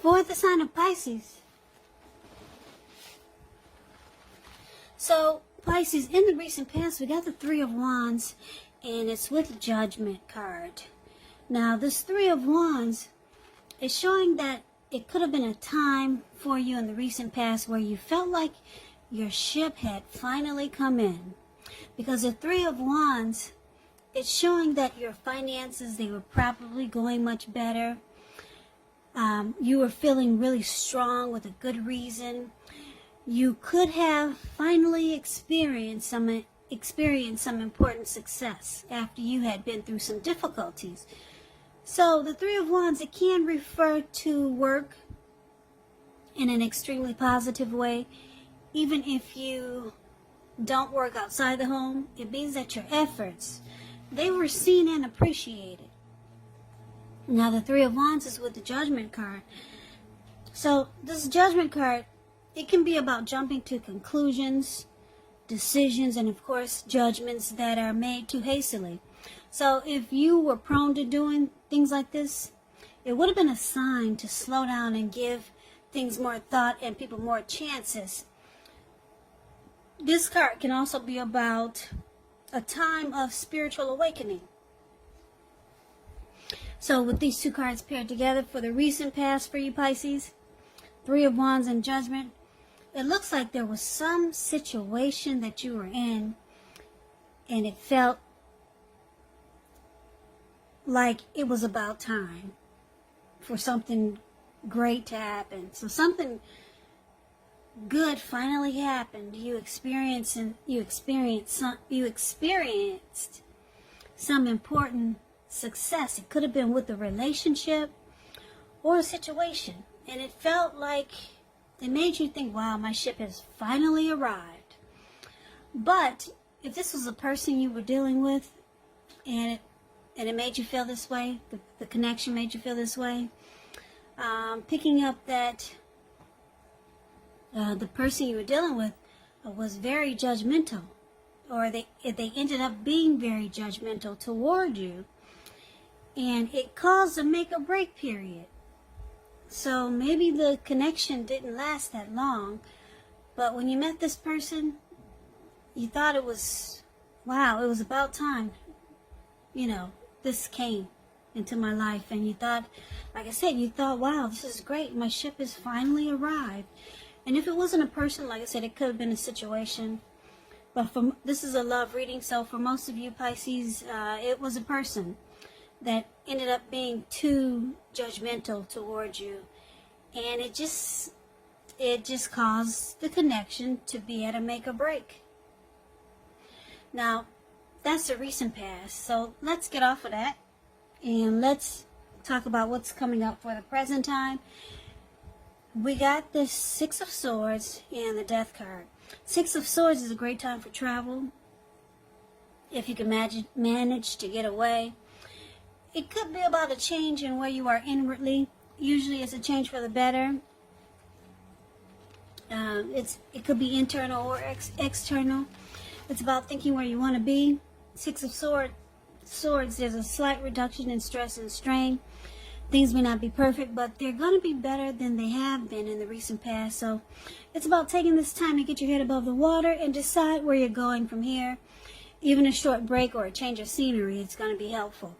for the sign of Pisces. So, Pisces, in the recent past, we got the Three of Wands, and it's with the Judgment card. Now, this Three of Wands is showing that it could have been a time for you in the recent past where you felt like your ship had finally come in. Because the Three of Wands, it's showing that your finances, they were probably going much better. You were feeling really strong with a good reason. You could have finally experienced some important success after you had been through some difficulties. So the Three of Wands, it can refer to work in an extremely positive way. Even if you don't work outside the home, it means that your efforts, they were seen and appreciated. Now the Three of Wands is with the Judgment card. So this Judgment card, it can be about jumping to conclusions, decisions, and of course judgments that are made too hastily. So if you were prone to doing things like this, it would have been a sign to slow down and give things more thought and people more chances. This card can also be about a time of spiritual awakening. So with these two cards paired together for the recent past for you Pisces, Three of Wands and Judgment, it looks like there was some situation that you were in and it felt like it was about time for something great to happen. So something good finally happened. You experienced some important success. It could have been with a relationship or a situation, and it felt like it made you think, wow, my ship has finally arrived. But if this was a person you were dealing with and it made you feel this way, the connection made you feel this way, picking up that the person you were dealing with was very judgmental, or they ended up being very judgmental toward you, and it caused a make or break period. So maybe the connection didn't last that long, but when you met this person, you thought it was, wow, it was about time, this came into my life, and you thought, like I said, you thought, wow, this is great, my ship has finally arrived. And if it wasn't a person, like I said, it could have been a situation. But this is a love reading, so for most of you Pisces, it was a person that ended up being too judgmental towards you. And it just caused the connection to be at a make or break. Now, that's the recent past. So let's get off of that and let's talk about what's coming up for the present time. We got this Six of Swords and the Death card. Six of Swords is a great time for travel. If you can manage to get away. It could be about a change in where you are inwardly. Usually it's a change for the better. It could be internal or external. It's about thinking where you want to be. Six of Swords, there's a slight reduction in stress and strain. Things may not be perfect, but they're going to be better than they have been in the recent past. So it's about taking this time to get your head above the water and decide where you're going from here. Even a short break or a change of scenery, it's going to be helpful.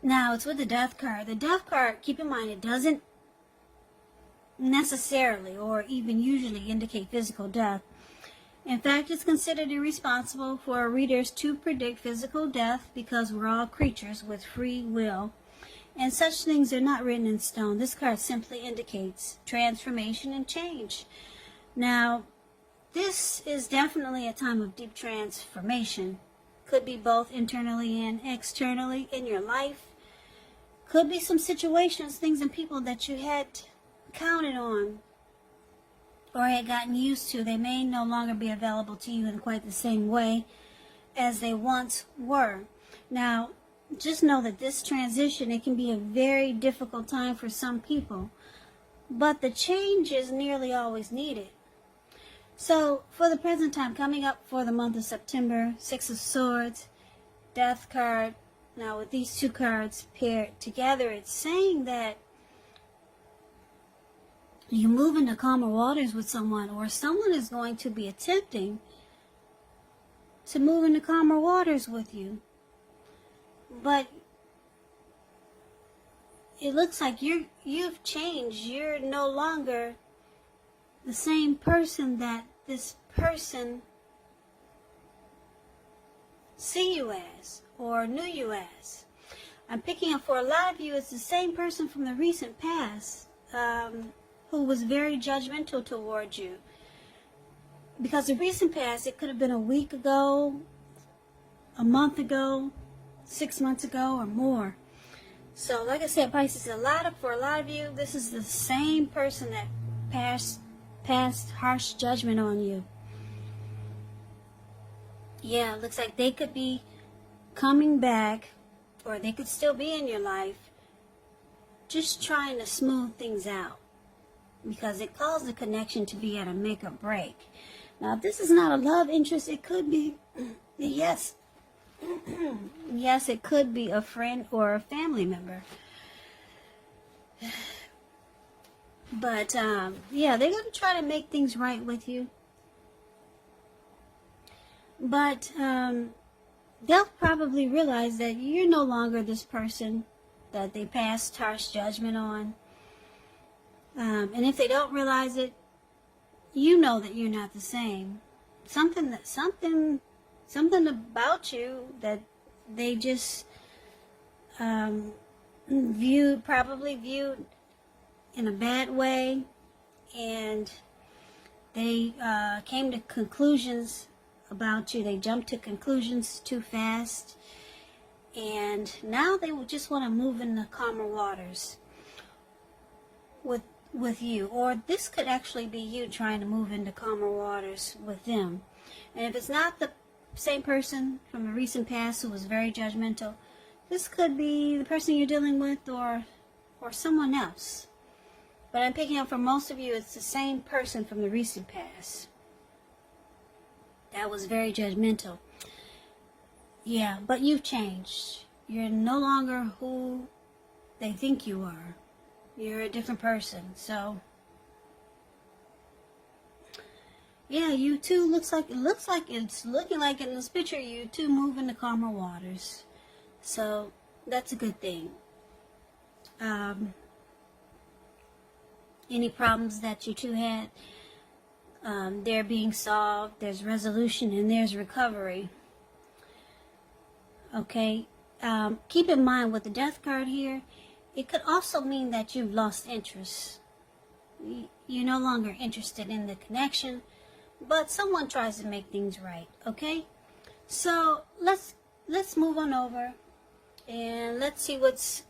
Now, it's with the Death card. The Death card, keep in mind, it doesn't necessarily or even usually indicate physical death. In fact, it's considered irresponsible for readers to predict physical death because we're all creatures with free will, and such things are not written in stone. This card simply indicates transformation and change. Now, this is definitely a time of deep transformation. Could be both internally and externally in your life. Could be some situations, things and people that you had counted on or had gotten used to. They may no longer be available to you in quite the same way as they once were. Now, just know that this transition, it can be a very difficult time for some people, but the change is nearly always needed. So, for the present time, coming up for the month of September, Six of Swords, Death card, Now with these two cards paired together, it's saying that you move into calmer waters with someone, or someone is going to be attempting to move into calmer waters with you. But it looks like you've changed. You're no longer the same person that this person see you as or knew you as. I'm picking up for a lot of you, it's the same person from the recent past who was very judgmental towards you. Because the recent past, it could have been a week ago, a month ago, 6 months ago, or more. So, like I said, Pisces, for a lot of you, this is the same person that passed harsh judgment on you. Yeah, it looks like they could be coming back, or they could still be in your life, just trying to smooth things out. Because it caused the connection to be at a make or break. Now, if this is not a love interest, it could be, yes, yes, it could be a friend or a family member. But, yeah, they're going to try to make things right with you. But they'll probably realize that you're no longer this person that they passed harsh judgment on. And if they don't realize it, you know that you're not the same. Something about you that they just probably viewed in a bad way, and they came to conclusions about you. They jumped to conclusions too fast, and now they would just want to move in the calmer waters with you. Or this could actually be you trying to move into calmer waters with them. And if it's not the same person from the recent past who was very judgmental, this could be the person you're dealing with, or someone else. But I'm picking up for most of you, it's the same person from the recent past that was very judgmental. Yeah, but you've changed. You're no longer who they think you are. You're a different person. So, yeah, you two it's looking like in this picture, you two move into calmer waters. So, that's a good thing. Any problems that you two had, they're being solved. There's resolution and there's recovery. Okay, keep in mind with the death card here, it could also mean that you've lost interest. You're no longer interested in the connection, but someone tries to make things right. Okay, so let's move on over and let's see what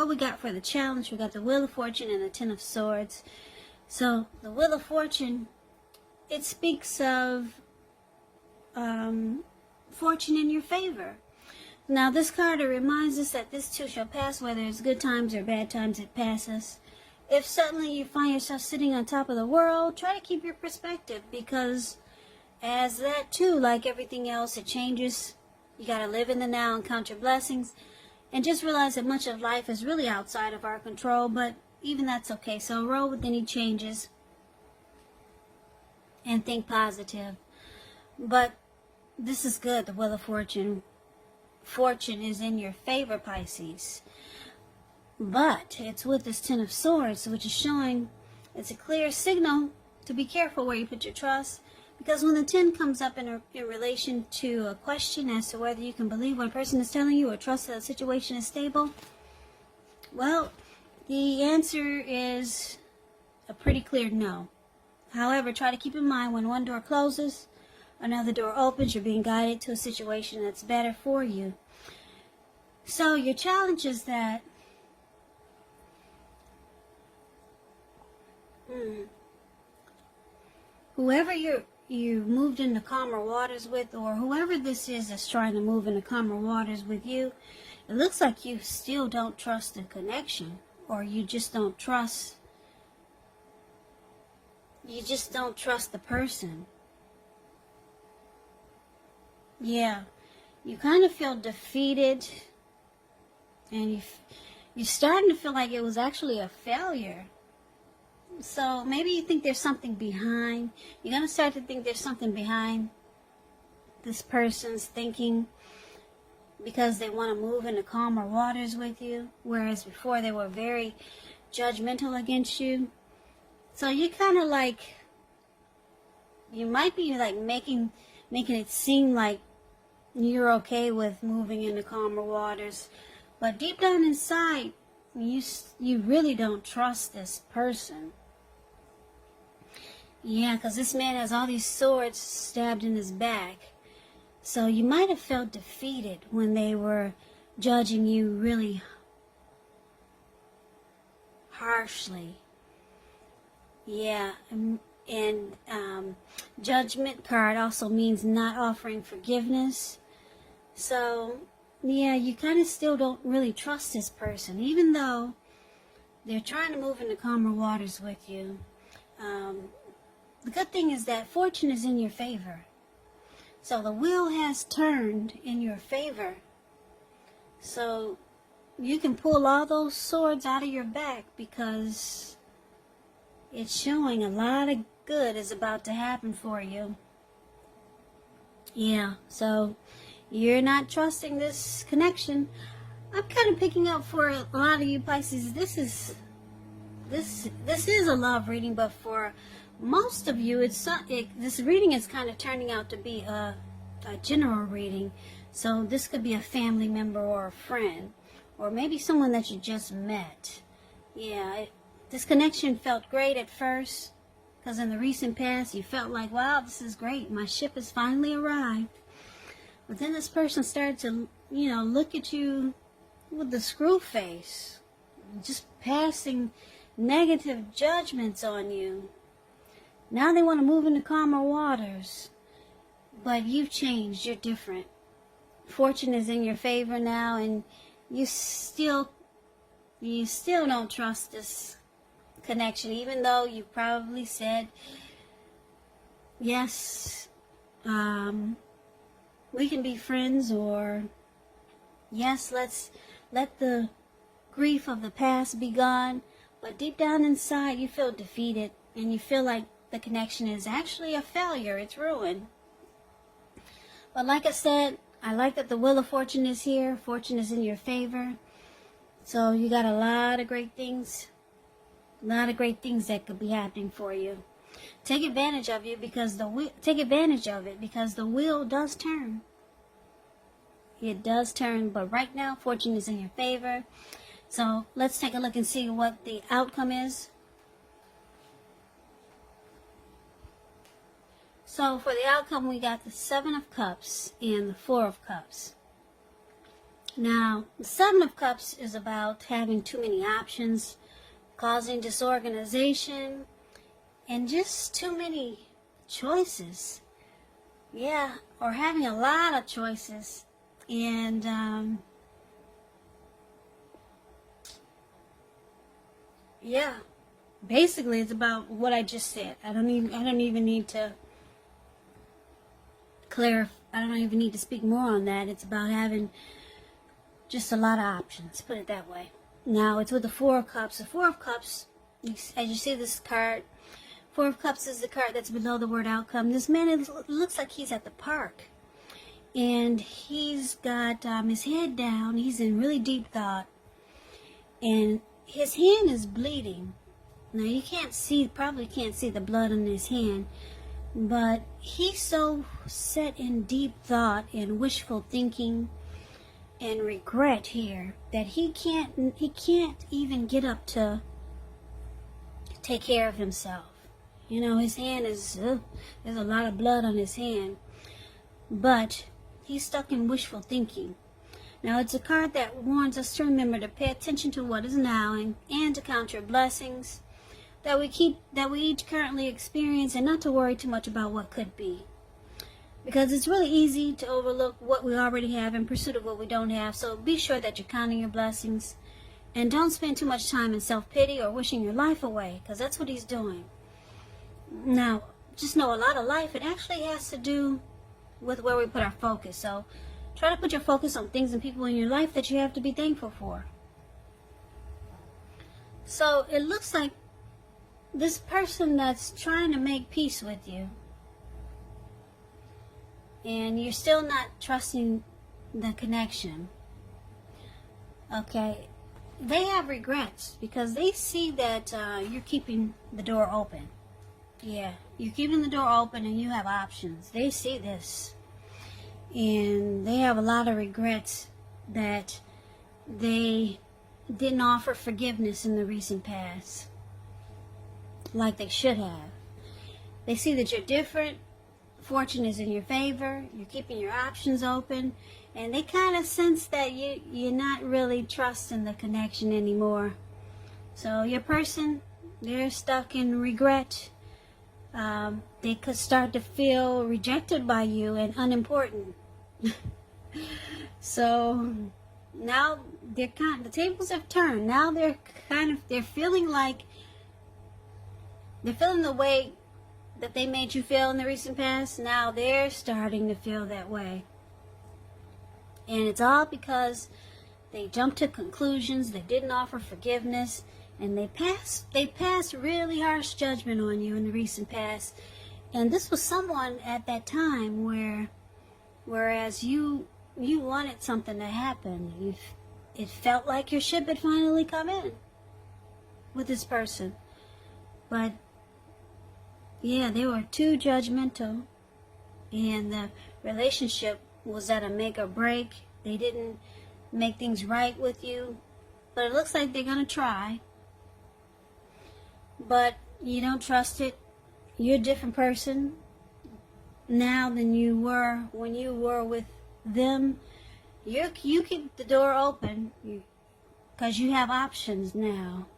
we got for the challenge. We got the Wheel of Fortune and the Ten of Swords. So the Wheel of Fortune, it speaks of fortune in your favor. Now this card, it reminds us that this too shall pass, whether it's good times or bad times, it passes. If suddenly you find yourself sitting on top of the world, try to keep your perspective, because as that too, like everything else, it changes. You got to live in the now and count your blessings, and just realize that much of life is really outside of our control, but even that's okay. So roll with any changes and think positive. But this is good, the Wheel of Fortune. Fortune is in your favor, Pisces. But it's with this Ten of Swords, which is showing it's a clear signal to be careful where you put your trust. Because when the 10 comes up in relation to a question as to whether you can believe what a person is telling you or trust that the situation is stable, well, the answer is a pretty clear no. However, try to keep in mind when one door closes, another door opens. You're being guided to a situation that's better for you. So your challenge is that whoever you moved into calmer waters with, or whoever this is that's trying to move into calmer waters with you, it looks like you still don't trust the connection, or you just don't trust the person. Yeah, you kind of feel defeated, and you're starting to feel like it was actually a failure. So maybe you think there's something behind. You're going to start to think there's something behind this person's thinking, because they want to move into calmer waters with you, whereas before they were very judgmental against you. So you kind of like, you might be like making it seem like you're okay with moving into calmer waters, but deep down inside, you really don't trust this person. Yeah, because this man has all these swords stabbed in his back. So you might have felt defeated when they were judging you really harshly. Yeah, and judgment card also means not offering forgiveness. So, yeah, you kind of still don't really trust this person, even though they're trying to move into calmer waters with you. The good thing is that fortune is in your favor. So the wheel has turned in your favor. So you can pull all those swords out of your back, because it's showing a lot of good is about to happen for you. Yeah, so you're not trusting this connection. I'm kind of picking up for a lot of you Pisces, this is a love reading, but for most of you, this reading is kind of turning out to be a general reading. So this could be a family member or a friend, or maybe someone that you just met. Yeah, this connection felt great at first, because in the recent past you felt like, wow, this is great, my ship has finally arrived. But then this person started to, look at you with the screw face, just passing negative judgments on you. Now they want to move into calmer waters, but you've changed, you're different. Fortune is in your favor now, and you still don't trust this connection, even though you probably said, yes, we can be friends, or yes, let's let the grief of the past be gone. But deep down inside, you feel defeated, and you feel like the connection is actually a failure. It's ruined. But like I said, I like that the Wheel of Fortune is here. Fortune is in your favor. So you got a lot of great things. A lot of great things that could be happening for you. Take advantage of it, because the wheel does turn. It does turn, but right now fortune is in your favor. So let's take a look and see what the outcome is. So for the outcome, we got the 7 of Cups and the 4 of Cups. Now, the 7 of Cups is about having too many options, causing disorganization, and just too many choices. Yeah, or having a lot of choices. And, yeah, basically it's about what I just said. I don't even need to I don't even need to speak more on that. It's about having just a lot of options, put it that way. Now, it's with the 4 of Cups. The 4 of Cups, as you see this card, 4 of Cups is the card that's below the word outcome. This man, it looks like he's at the park. And he's got his head down. He's in really deep thought. And his hand is bleeding. Now, you probably can't see the blood on his hand. But he's so set in deep thought and wishful thinking and regret here that he can't even get up to take care of himself. His hand is there's a lot of blood on his hand, but he's stuck in wishful thinking. Now, it's a card that warns us to remember to pay attention to what is now and to count your blessings that we each currently experience, and not to worry too much about what could be, because it's really easy to overlook what we already have in pursuit of what we don't have. So be sure that you're counting your blessings, and don't spend too much time in self-pity or wishing your life away, because that's what he's doing. Now, just know a lot of life, it actually has to do with where we put our focus. So Try to put your focus on things and people in your life that you have to be thankful for. So it looks like this person that's trying to make peace with you, and you're still not trusting the connection. Okay, they have regrets because they see that you're keeping the door open. Yeah, you're keeping the door open and you have options. They see this, and they have a lot of regrets that they didn't offer forgiveness in the recent past like they should have. They see that you're different. Fortune is in your favor. You're keeping your options open. And they kind of sense that you're not really trusting the connection anymore. So your person, they're stuck in regret. They could start to feel rejected by you and unimportant. So now the tables have turned. Now they're feeling like they're feeling the way that they made you feel in the recent past. Now they're starting to feel that way. And it's all because they jumped to conclusions, they didn't offer forgiveness, and they passed really harsh judgment on you in the recent past. And this was someone at that time whereas you wanted something to happen. It felt like your ship had finally come in with this person. But yeah, they were too judgmental, and the relationship was at a make or break. They didn't make things right with you, but it looks like they're going to try. But you don't trust it. You're a different person now than you were when you were with them. You keep the door open because you have options now,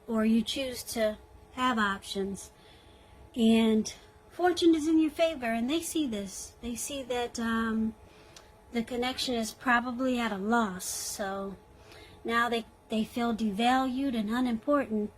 or you choose to have options. And fortune is in your favor, and they see this. They see that the connection is probably at a loss. So now they feel devalued and unimportant.